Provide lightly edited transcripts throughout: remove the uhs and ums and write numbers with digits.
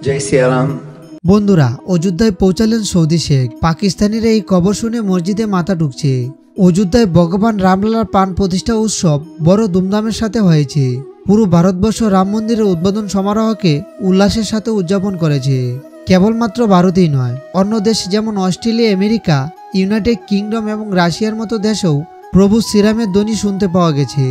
जय सिया राम। বন্ধুরা, অযোধ্যায় পৌঁছালেন সৌদি শেখ। পাকিস্তানের এই খবর শুনে মসজিদে মাথা ঢুকছে। অযোধ্যায় ভগবান রামলালার প্রাণ প্রতিষ্ঠা উৎসব বড় ধুমধামের সাথে হয়েছে। পুরো ভারতবর্ষ রাম মন্দিরের উদ্বোধন সমারোহকে উল্লাসের সাথে উদযাপন করেছে। কেবলমাত্র ভারতেই নয়, অন্য দেশ যেমন অস্ট্রেলিয়া, আমেরিকা, ইউনাইটেড কিংডম এবং রাশিয়ার মতো দেশেও প্রভু শ্রীরামের ধ্বনি শুনতে পাওয়া গেছে।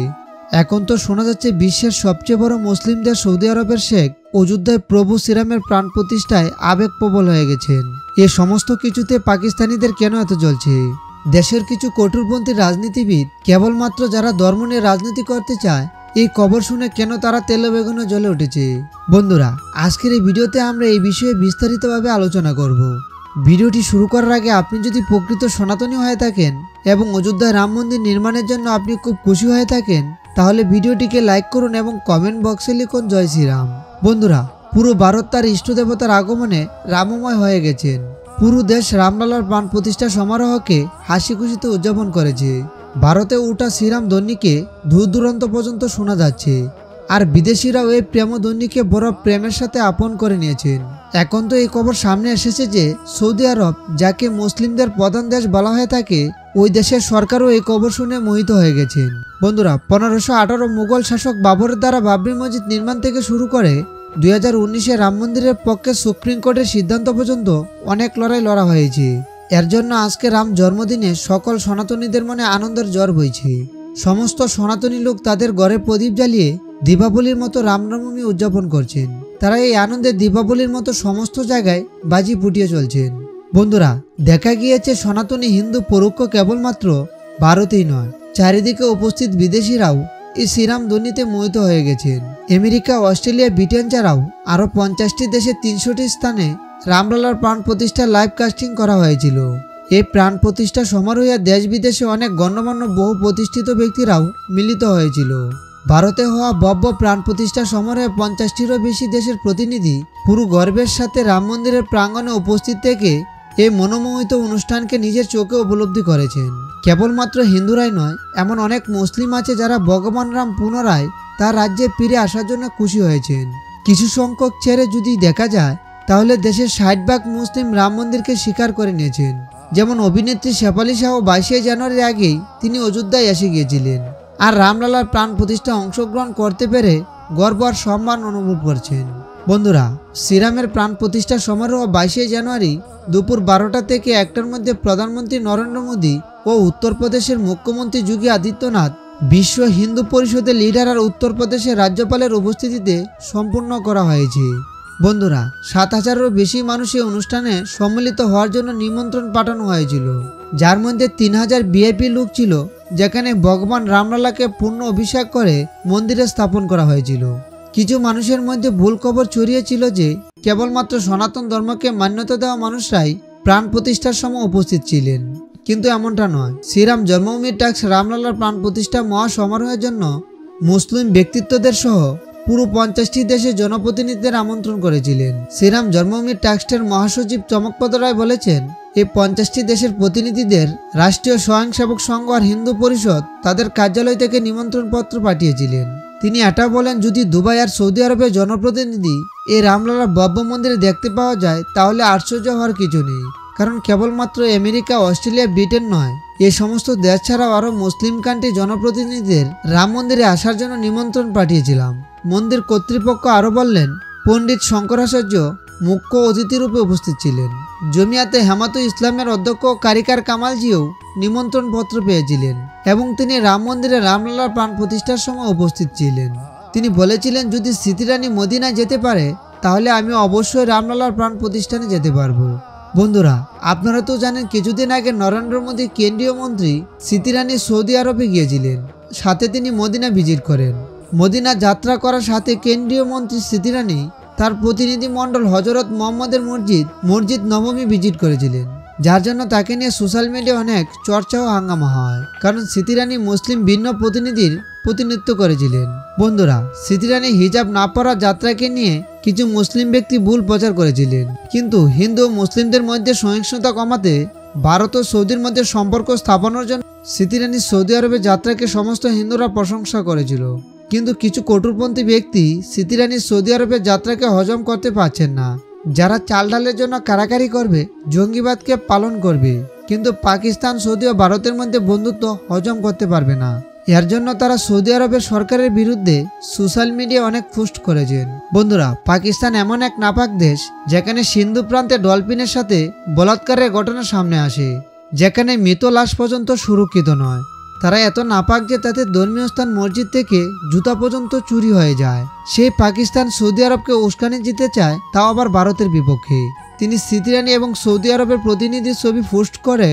এখন তো শোনা যাচ্ছে বিশ্বের সবচেয়ে বড় মুসলিম দেশ সৌদি আরবের শেখ অযোধ্যায় প্রভু শ্রীরামের প্রাণ প্রতিষ্ঠায় আবেগপ্রবল হয়ে গেছেন। এ সমস্ত কিছুতে পাকিস্তানিদের কেন এত জ্বলছে? দেশের কিছু কঠোরপন্থী রাজনীতিবিদ কেবলমাত্র যারা ধর্ম নিয়ে রাজনীতি করতে চায়, এই খবর শুনে কেন তারা তেলে বেগুনে জ্বলে উঠেছে? বন্ধুরা, আজকের এই ভিডিওতে আমরা এই বিষয়ে বিস্তারিতভাবে আলোচনা করব। ভিডিওটি শুরু করার আগে আপনি যদি প্রকৃত সনাতনী হয়ে থাকেন এবং অযোধ্যায় রাম মন্দির নির্মাণের জন্য আপনি খুব খুশি হয়ে থাকেন, তাহলে ভিডিওটিকে লাইক করুন এবং কমেন্ট বক্সে লিখুন জয় শ্রীরাম। বন্ধুরা, পুরো ভারত তার ইষ্ট দেবতার আগমনে রামময় হয়ে গেছেন। পুরো দেশ রামলালার প্রাণ প্রতিষ্ঠা সমারোহকে হাসি খুশিতে উদযাপন করেছে। ভারতে উঠা শ্রীরাম ধ্বনিকে দূর দূরান্ত পর্যন্ত শোনা যাচ্ছে, আর বিদেশিরাও এই প্রেম ধ্বনিকে বড় প্রেমের সাথে আপন করে নিয়েছেন। এখন তো এই খবর সামনে এসেছে যে সৌদি আরব, যাকে মুসলিমদের প্রধান দেশ বলা হয়ে থাকে, ওই দেশের সরকারও এই খবর শুনে মোহিত হয়ে গেছেন। বন্ধুরা, 1518 মুঘল শাসক বাবরের দ্বারা বাবরি মসজিদ নির্মাণ থেকে শুরু করে 2019-এ রাম মন্দিরের পক্ষে সুপ্রিম কোর্টের সিদ্ধান্ত পর্যন্ত অনেক লড়াই লড়া হয়েছে। এর জন্য আজকে রাম জন্মদিনে সকল সনাতনীদের মনে আনন্দের ঝড় বইছে। সমস্ত সনাতনী লোক তাদের ঘরে প্রদীপ জ্বালিয়ে দীপাবলির মতো রামনবমী উদযাপন করছেন। তারা এই আনন্দে দীপাবলির মতো সমস্ত জায়গায় বাজি ফুটিয়ে চলছেন। বন্ধুরা, দেখা গিয়েছে সনাতনী হিন্দু পরোক্ষ কেবলমাত্র ভারতেই নয়, চারিদিকে উপস্থিত বিদেশিরাও এই শ্রীরাম ধ্বনিতে মোহিত হয়ে গেছেন। আমেরিকা, অস্ট্রেলিয়া, ব্রিটেন ছাড়াও আরও 50টি দেশে 300টি স্থানে রামলালার প্রাণ প্রতিষ্ঠা লাইভ কাস্টিং করা হয়েছিল। এই প্রাণ প্রতিষ্ঠা সমারোহে দেশ বিদেশে অনেক গণ্যমান্য বহু প্রতিষ্ঠিত ব্যক্তিরাও মিলিত হয়েছিল। ভারতে হওয়া ভব্য প্রাণ প্রতিষ্ঠা সমারোহে 50টিরও বেশি দেশের প্রতিনিধি পুরো গর্বের সাথে রাম মন্দিরের প্রাঙ্গণে উপস্থিত থেকে এই মনোমোহিত অনুষ্ঠানকে নিজের চোখে উপলব্ধি করেছেন। কেবলমাত্র হিন্দুরাই নয়, এমন অনেক মুসলিম আছে যারা ভগবান রাম পুনরায় তার রাজ্যে ফিরে আসার জন্য খুশি হয়েছেন। কিছু সংখ্যক ছেড়ে যদি দেখা যায়, তাহলে দেশের 60 ভাগ মুসলিম রাম মন্দিরকে স্বীকার করে নিয়েছেন। যেমন অভিনেত্রী শেফালি শাহ 22 জানুয়ারির আগেই তিনি অযোধ্যায় এসে গিয়েছিলেন, আর রামলালার প্রাণ প্রতিষ্ঠা অংশগ্রহণ করতে পেরে গর্ব আর সম্মান অনুভব করছেন। বন্ধুরা, শ্রীরামের প্রাণ প্রতিষ্ঠা সমারোহ 22 জানুয়ারি দুপুর 12টা থেকে 1টার মধ্যে প্রধানমন্ত্রী নরেন্দ্র মোদী ও উত্তরপ্রদেশের মুখ্যমন্ত্রী যোগী আদিত্যনাথ, বিশ্ব হিন্দু পরিষদের লিডার আর উত্তরপ্রদেশের রাজ্যপালের উপস্থিতিতে সম্পূর্ণ করা হয়েছে। বন্ধুরা, 7000-এরও বেশি মানুষ এই অনুষ্ঠানে সম্মিলিত হওয়ার জন্য নিমন্ত্রণ পাঠানো হয়েছিল, যার মধ্যে 3000 ভিআইপি লোক ছিল, যেখানে ভগবান রামলালাকে পূর্ণ অভিষেক করে মন্দিরে স্থাপন করা হয়েছিল। কিছু মানুষের মধ্যে ভুল খবর ছড়িয়েছিল যে কেবলমাত্র সনাতন ধর্মকে মান্যতা দেওয়া মানুষরাই প্রাণ প্রতিষ্ঠার সময় উপস্থিত ছিলেন, কিন্তু এমনটা নয়। শ্রীরাম জন্মভূমি ট্রাস্ট রামলালার প্রাণ প্রতিষ্ঠা মহাসমারোহের জন্য মুসলিম ব্যক্তিত্বদের সহ পুরো 50টি দেশের জনপ্রতিনিধিদের আমন্ত্রণ করেছিলেন। শ্রীরাম জন্মভূমি ট্রাস্টের মহাসচিব চমকপদ রায় বলেছেন, এই 50টি দেশের প্রতিনিধিদের রাষ্ট্রীয় স্বয়ংসেবক সংঘ আর হিন্দু পরিষদ তাদের কার্যালয় থেকে নিমন্ত্রণ পত্র পাঠিয়েছিলেন। তিনি এটা বলেন, যদি দুবাই আর সৌদি আরবের জনপ্রতিনিধি এই রামলালার ভব্য মন্দিরে দেখতে পাওয়া যায়, তাহলে আশ্চর্য হওয়ার কিছু নেই। কারণ কেবলমাত্র আমেরিকা, অস্ট্রেলিয়া, ব্রিটেন নয়, এই সমস্ত দেশ ছাড়াও আরও মুসলিম কান্ট্রি জনপ্রতিনিধিদের রাম মন্দিরে আসার জন্য নিমন্ত্রণ পাঠিয়েছিলাম। মন্দির কর্তৃপক্ষ আরও বললেন, পণ্ডিত শঙ্করাচার্য মুখ্য অতিথিরূপে উপস্থিত ছিলেন। জমিয়াতে হেমাতুল ইসলামের অধ্যক্ষ কারিকার কামালজিও নিমন্ত্রণ পত্র পেয়েছিলেন এবং তিনি রাম মন্দিরে রামলালার প্রাণ প্রতিষ্ঠার সময় উপস্থিত ছিলেন। তিনি বলেছিলেন, যদি স্মৃতিরানী মদিনায় যেতে পারে, তাহলে আমি অবশ্যই রামলালার প্রাণ প্রতিষ্ঠানে যেতে পারবো। বন্ধুরা, আপনারা তো জানেন কিছুদিন আগে নরেন্দ্র মোদী কেন্দ্রীয় মন্ত্রী স্মৃতিরানী সৌদি আরবে গিয়েছিলেন, সাথে তিনি মদিনা ভিজিট করেন। মদিনা যাত্রা করার সাথে কেন্দ্রীয় মন্ত্রী স্মৃতিরানী তার প্রতিনিধি মণ্ডল হজরত মোহাম্মদের মসজিদ নবমী ভিজিট করেছিলেন, যার জন্য তাকে নিয়ে সোশ্যাল মিডিয়া অনেক চর্চা ও হাঙ্গামা হয়, কারণ স্মৃতিরানী মুসলিম ভিন্ন প্রতিনিধির প্রতিনিধিত্ব করেছিলেন। বন্ধুরা, স্মৃতিরানী হিজাব না পরা যাত্রাকে নিয়ে কিছু মুসলিম ব্যক্তি ভুল প্রচার করেছিলেন, কিন্তু হিন্দু ও মুসলিমদের মধ্যে সহিংসতা কমাতে ভারত ও সৌদির মধ্যে সম্পর্ক স্থাপনের জন্য স্মৃতিরানী সৌদি আরবের যাত্রাকে সমস্ত হিন্দুরা প্রশংসা করেছিল। কিন্তু কিছু কঠোরপন্থী ব্যক্তি স্মৃতি রানীর সৌদি আরবের যাত্রাকে হজম করতে পারছেন না। যারা চাল ডালের জন্য কারাকারি করবে, জঙ্গিবাদকে পালন করবে, কিন্তু পাকিস্তান, সৌদি ও ভারতের মধ্যে বন্ধুত্ব হজম করতে পারবে না। এর জন্য তারা সৌদি আরবের সরকারের বিরুদ্ধে সোশ্যাল মিডিয়া অনেক পোস্ট করেছেন। বন্ধুরা, পাকিস্তান এমন এক নাপাক দেশ যেখানে সিন্ধু প্রান্তে ডলফিনের সাথে বলাৎকারের ঘটনা সামনে আসে, যেখানে মৃত লাশ পর্যন্ত সুরক্ষিত নয়। তারা এত নাপাক যে তাদের ধর্মীয় স্থান মসজিদ থেকে জুতা পর্যন্ত চুরি হয়ে যায়। সেই পাকিস্তান সৌদি আরবকে উস্কানি দিতে চায়, তাও আবার ভারতের বিপক্ষে। তিনি স্মৃতি রানী এবং সৌদি আরবের প্রতিনিধির ছবি পোস্ট করে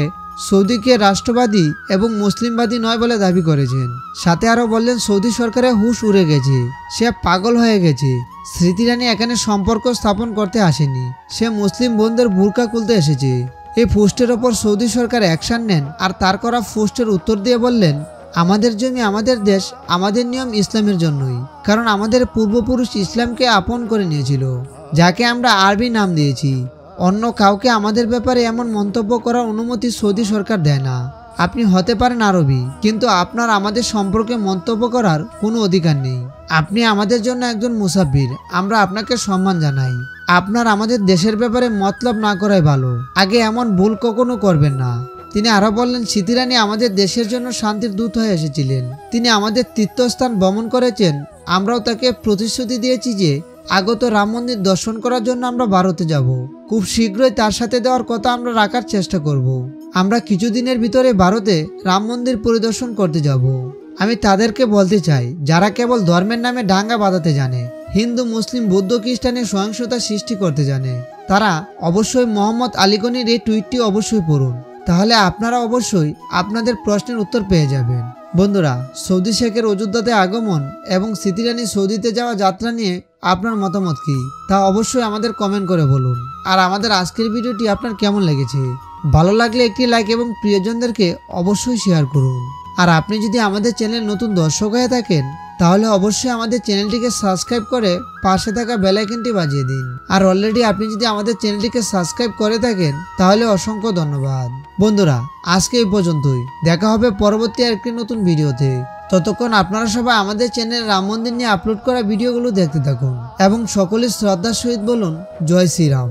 সৌদিকে রাষ্ট্রবাদী এবং মুসলিমবাদী নয় বলে দাবি করেছেন। সাথে আরও বললেন সৌদি সরকারের হুঁশ উড়ে গেছে, সে পাগল হয়ে গেছে। স্মৃতি রানী এখানে সম্পর্ক স্থাপন করতে আসেনি, সে মুসলিম বোনদের বুরকা খুলতে এসেছে। এই পোস্টের ওপর সৌদি সরকার অ্যাকশন নেন আর তার করা পোস্টের উত্তর দিয়ে বললেন, আমাদের জমি, আমাদের দেশ, আমাদের নিয়ম ইসলামের জন্যই, কারণ আমাদের পূর্বপুরুষ ইসলামকে আপন করে নিয়েছিল, যাকে আমরা আরবি নাম দিয়েছি। অন্য কাউকে আমাদের ব্যাপারে এমন মন্তব্য করার অনুমতি সৌদি সরকার দেয় না। আপনি হতে পারেন আরবি, কিন্তু আপনার আমাদের সম্পর্কে মন্তব্য করার কোনো অধিকার নেই। আপনি আমাদের জন্য একজন মুসাফির, আমরা আপনাকে সম্মান জানাই। আপনার আমাদের দেশের ব্যাপারে মতলব না করাই ভালো, আগে এমন ভুল কখনো করবেন না। তিনি আরো বললেন, স্মৃতি রানী আমাদের দেশের জন্য শান্তির দূত হয়ে এসেছিলেন। তিনি আমাদের তীর্থস্থান ভ্রমণ করেছেন। আমরাও তাকে প্রতিশ্রুতি দিয়েছি যে আগত রাম মন্দির দর্শন করার জন্য আমরা ভারতে যাব। খুব শীঘ্রই তার সাথে দেওয়ার কথা আমরা রাখার চেষ্টা করব। আমরা কিছুদিনের ভিতরে ভারতে রাম মন্দির পরিদর্শন করতে যাব। আমি তাদেরকে বলতে চাই, যারা কেবল ধর্মের নামে দাঙ্গা বাঁধাতে জানে, হিন্দু, মুসলিম, বৌদ্ধ, খ্রিস্টানের সহিংসতা সৃষ্টি করতে জানে, তারা অবশ্যই মোহাম্মদ আলীগনির এই টুইটটি অবশ্যই পড়ুন। তাহলে আপনারা অবশ্যই আপনাদের প্রশ্নের উত্তর পেয়ে যাবেন। বন্ধুরা, সৌদি শেখের অযোধ্যাতে আগমন এবং স্মৃতি রানী সৌদিতে যাওয়া যাত্রা নিয়ে আপনার মতামত কি, তা অবশ্যই আমাদের কমেন্ট করে বলুন। আর আমাদের আজকের ভিডিওটি আপনার কেমন লেগেছে? ভালো লাগলে একটি লাইক এবং প্রিয়জনদেরকে অবশ্যই শেয়ার করুন। আর আপনি যদি আমাদের চ্যানেল নতুন দর্শক হয়ে থাকেন, তাহলে অবশ্যই আমাদের চ্যানেলটিকে সাবস্ক্রাইব করে পাশে থাকা বেল আইকনটি বাজিয়ে দিন। আর অলরেডি আপনি যদি আমাদের চ্যানেলটিকে সাবস্ক্রাইব করে থাকেন, তাহলে অসংখ্য ধন্যবাদ। বন্ধুরা, আজকে এই পর্যন্তই। দেখা হবে পরবর্তী আরেকটি নতুন ভিডিওতে। ততক্ষণ আপনারা সবাই আমাদের চ্যানেলে রাম মন্দির নিয়ে আপলোড করা ভিডিওগুলো দেখতে থাকুন এবং সকলের শ্রদ্ধার সহিত বলুন, জয় শ্রীরাম।